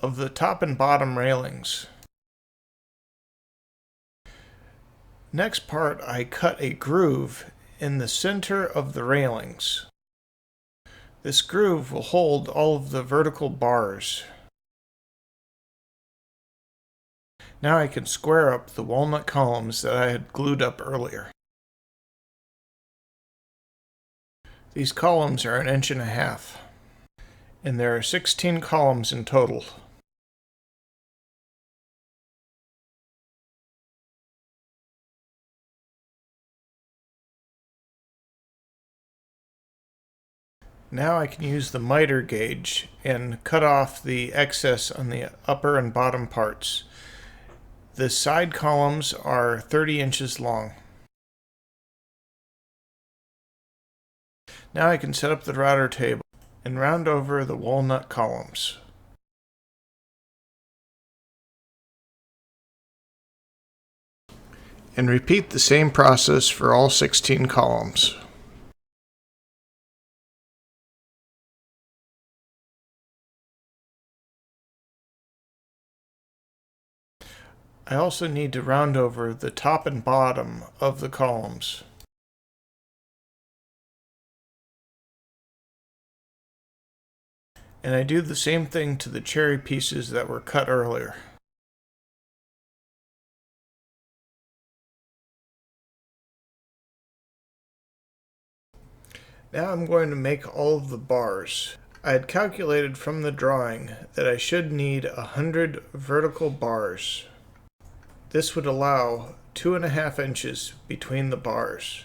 of the top and bottom railings. Next part, I cut a groove in the center of the railings. This groove will hold all of the vertical bars. Now I can square up the walnut columns that I had glued up earlier. These columns are 1.5 inches, and there are 16 columns in total. Now I can use the miter gauge and cut off the excess on the upper and bottom parts. The side columns are 30 inches long. Now I can set up the router table and round over the walnut columns. And repeat the same process for all 16 columns. I also need to round over the top and bottom of the columns. And I do the same thing to the cherry pieces that were cut earlier. Now I'm going to make all of the bars. I had calculated from the drawing that I should need 100 vertical bars. This would allow 2.5 inches between the bars.